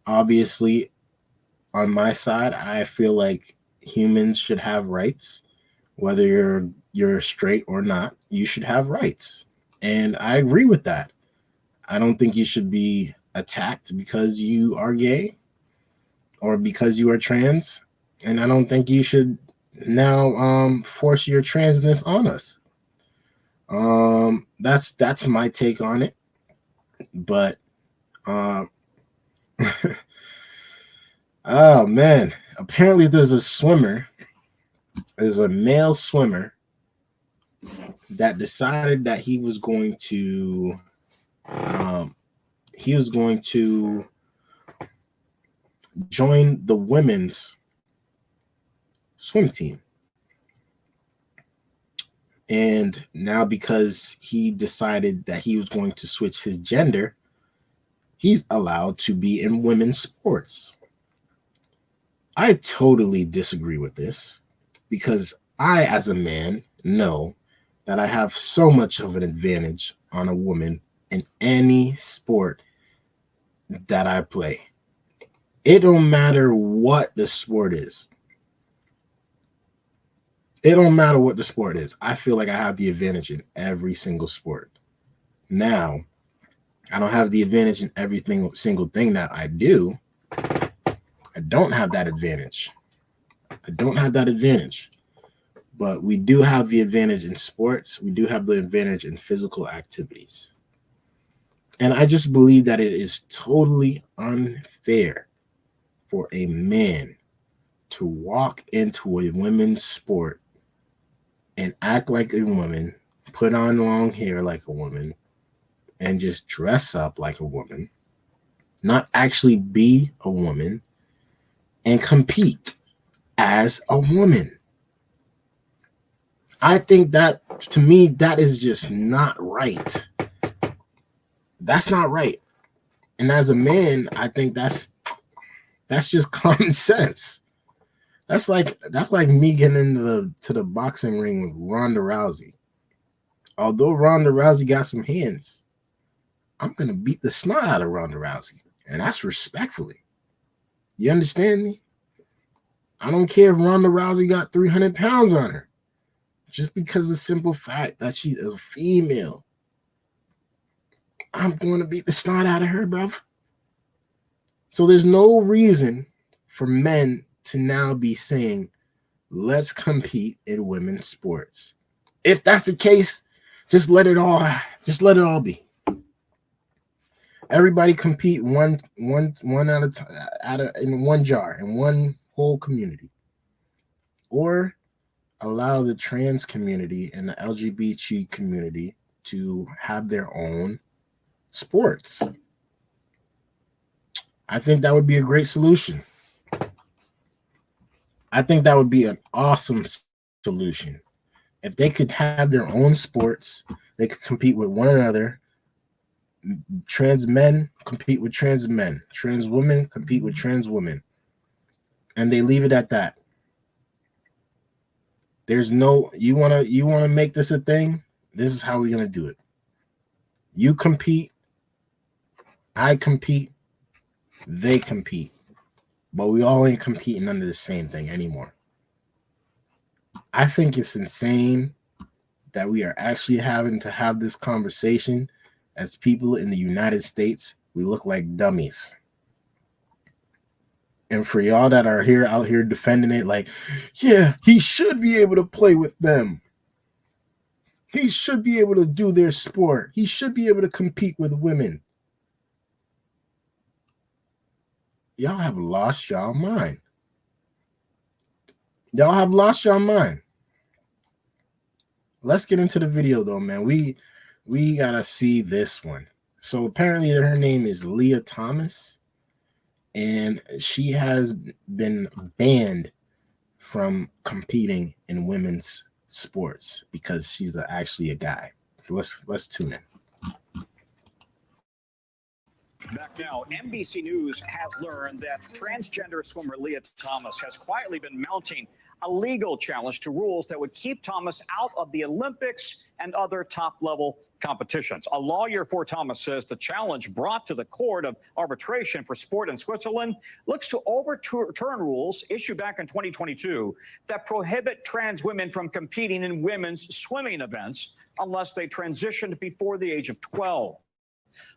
Obviously, on my side, I feel like humans should have rights, whether you're straight or not. You should have rights, and I agree with that. I don't think you should be attacked because you are gay or because you are trans, and I don't think you should now force your transness on us. That's my take on it. But um, oh man, apparently there's a male swimmer that decided that um, he was going to join the women's swim team. And now, because he decided that he was going to switch his gender, he's allowed to be in women's sports. I totally disagree with this because I, as a man, know that I have so much of an advantage on a woman in any sport that I play. It don't matter what the sport is. It don't matter what the sport is. I feel like I have the advantage in every single sport. Now, I don't have the advantage in single thing that I do. I don't have that advantage. I don't have that advantage. But we do have the advantage in sports. We do have the advantage in physical activities. And I just believe that it is totally unfair for a man to walk into a women's sport and act like a woman, put on long hair like a woman, and just dress up like a woman, not actually be a woman, and compete as a woman. I think that, to me, that is just not right. That's not right. And as a man, I think that's just common sense. That's like me getting into the boxing ring with Ronda Rousey. Although Ronda Rousey got some hands, I'm gonna beat the snot out of Ronda Rousey, and that's respectfully. You understand me? I don't care if Ronda Rousey got 300 pounds on her, just because of the simple fact that she's a female. I'm going to beat the snot out of her, bruv. So there's no reason for men to now be saying, let's compete in women's sports. If that's the case, just let it all be. Everybody compete one at a time, in one jar, in one whole community. Or allow the trans community and the LGBT community to have their own sports. I think that would be a great solution. I think that would be an awesome solution. If they could have their own sports, they could compete with one another. Trans men compete with trans men. Trans women compete with trans women. And they leave it at that. There's no you wanna make this a thing. This is how we're gonna do it. You compete, I compete, they compete, but we all ain't competing under the same thing anymore. I think it's insane that we are actually having to have this conversation as people in the United States. We look like dummies. And for y'all that are out here defending it, like, yeah, he should be able to play with them. He should be able to do their sport. He should be able to compete with women. Y'all have lost y'all mind. Y'all have lost y'all mind. Let's get into the video though, man. We gotta see this one. So apparently her name is Leah Thomas, and she has been banned from competing in women's sports because she's actually a guy. Let's tune in. Back now, NBC News has learned that transgender swimmer Leah Thomas has quietly been mounting a legal challenge to rules that would keep Thomas out of the Olympics and other top-level competitions. A lawyer for Thomas says the challenge brought to the Court of Arbitration for Sport in Switzerland looks to overturn rules issued back in 2022 that prohibit trans women from competing in women's swimming events unless they transitioned before the age of 12.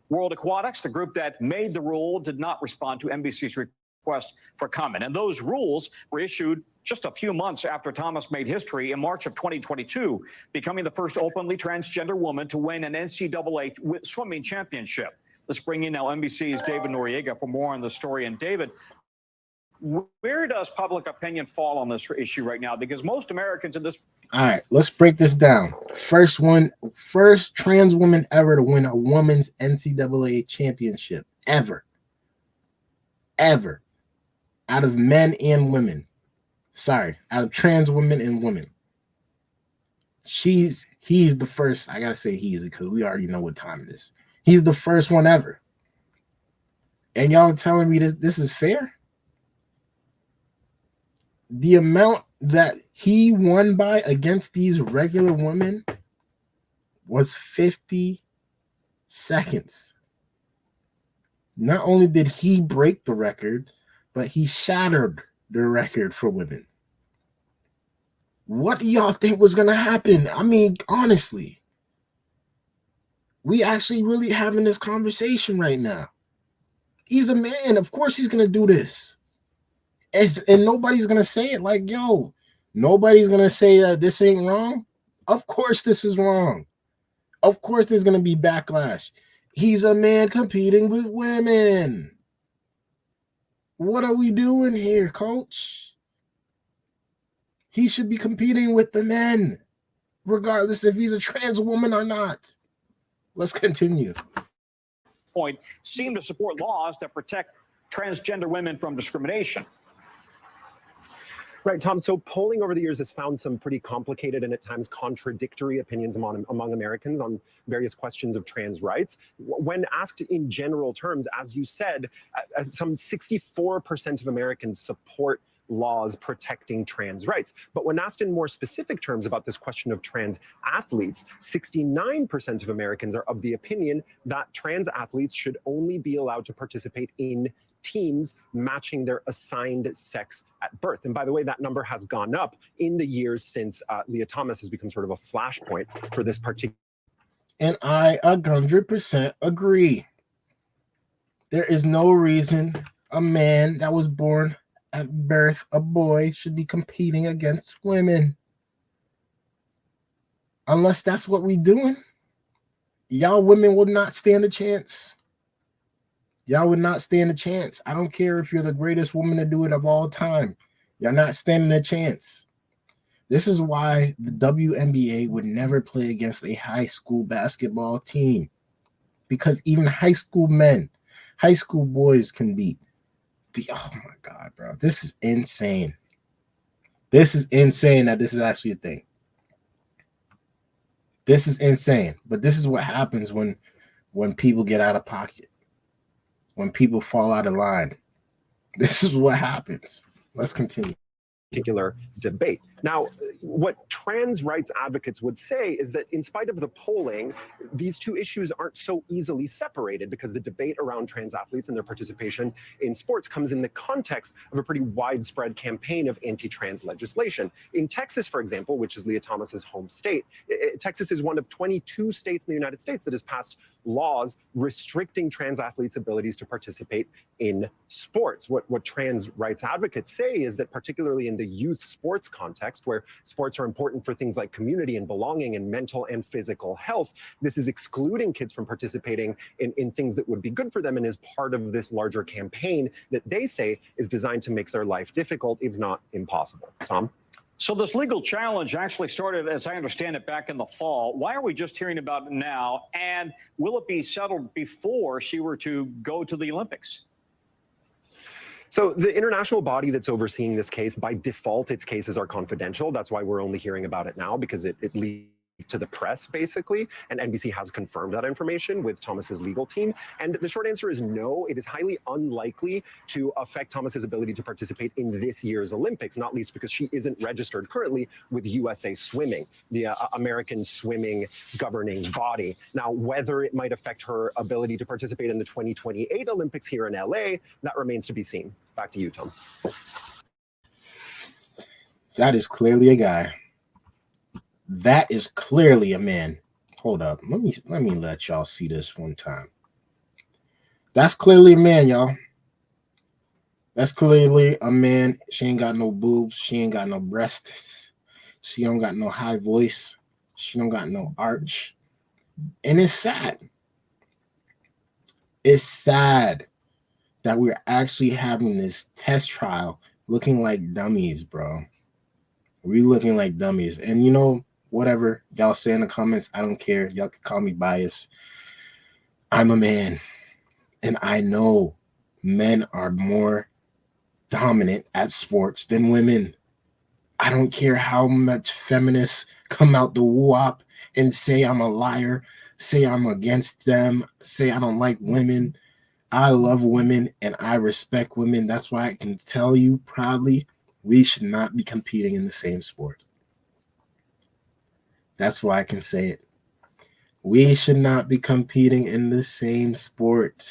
World Aquatics, the group that made the rule, did not respond to NBC's request for comment. And those rules were issued just a few months after Thomas made history in March of 2022, becoming the first openly transgender woman to win an NCAA swimming championship. Let's bring in now NBC's David Noriega for more on the story. And David, where does public opinion fall on this issue right now? Because most Americans in this... All right, let's break this down. First trans woman ever to win a women's NCAA championship ever. Out of men and women. Sorry, out of trans women and women. He's the first. I gotta say he's, because we already know what time it is. He's the first one ever. And y'all telling me this is fair? The amount that he won by against these regular women was 50 seconds. Not only did he break the record, but he shattered the record for women. What do y'all think was going to happen? I mean, honestly, we actually really having this conversation right now. He's a man. Of course he's going to do this. And nobody's going to say it like, yo, nobody's going to say that this ain't wrong. Of course this is wrong. Of course there's going to be backlash. He's a man competing with women. What are we doing here, coach? He should be competing with the men, regardless if he's a trans woman or not. Let's continue. Point seem to support laws that protect transgender women from discrimination. Right, Tom. So polling over the years has found some pretty complicated and at times contradictory opinions among Americans on various questions of trans rights. When asked in general terms, as you said, some 64% of Americans support laws protecting trans rights. But when asked in more specific terms about this question of trans athletes, 69% of Americans are of the opinion that trans athletes should only be allowed to participate in teams matching their assigned sex at birth. And by the way, that number has gone up in the years since Leah Thomas has become sort of a flashpoint for this particular. And I 100% agree. There is no reason a man that was born at birth, a boy, should be competing against women. Unless that's what we doing. Y'all women would not stand a chance. Y'all would not stand a chance. I don't care if you're the greatest woman to do it of all time. You're not standing a chance. This is why the WNBA would never play against a high school basketball team. Because even high school men, high school boys can beat. Oh my God, bro. This is insane. This is insane that this is actually a thing. This is insane. But this is what happens when people get out of pocket. When people fall out of line. This is what happens. Let's continue. Particular debate. Now, what trans rights advocates would say is that in spite of the polling, these two issues aren't so easily separated because the debate around trans athletes and their participation in sports comes in the context of a pretty widespread campaign of anti-trans legislation. In Texas, for example, which is Leah Thomas's home state, Texas is one of 22 states in the United States that has passed laws restricting trans athletes' abilities to participate in sports. What trans rights advocates say is that particularly in the youth sports context, where sports are important for things like community and belonging and mental and physical health, this is excluding kids from participating in things that would be good for them and is part of this larger campaign that they say is designed to make their life difficult, if not impossible. Tom? So this legal challenge actually started, as I understand it, back in the fall. Why are we just hearing about it now? And will it be settled before she were to go to the Olympics? So the international body that's overseeing this case, by default, its cases are confidential. That's why we're only hearing about it now, because it leads to the press, basically, and NBC has confirmed that information with Thomas's legal team. And the short answer is no. It is highly unlikely to affect Thomas's ability to participate in this year's Olympics, not least because she isn't registered currently with USA Swimming, the American swimming governing body. Now, whether it might affect her ability to participate in the 2028 Olympics here in LA, that remains to be seen. Back to you, Tom. That is clearly a guy. That is clearly a man. Hold up. Let me let y'all see this one time. That's clearly a man, y'all. That's clearly a man. She ain't got no boobs. She ain't got no breasts. She don't got no high voice. She don't got no arch. And it's sad. It's sad that we're actually having this test trial looking like dummies, bro. We looking like dummies. And you know, whatever y'all say in the comments, I don't care. Y'all can call me biased. I'm a man. And I know men are more dominant at sports than women. I don't care how much feminists come out the whoop and say I'm a liar, say I'm against them, say I don't like women. I love women and I respect women. That's why I can tell you proudly, we should not be competing in the same sport. That's why I can say it. We should not be competing in the same sport.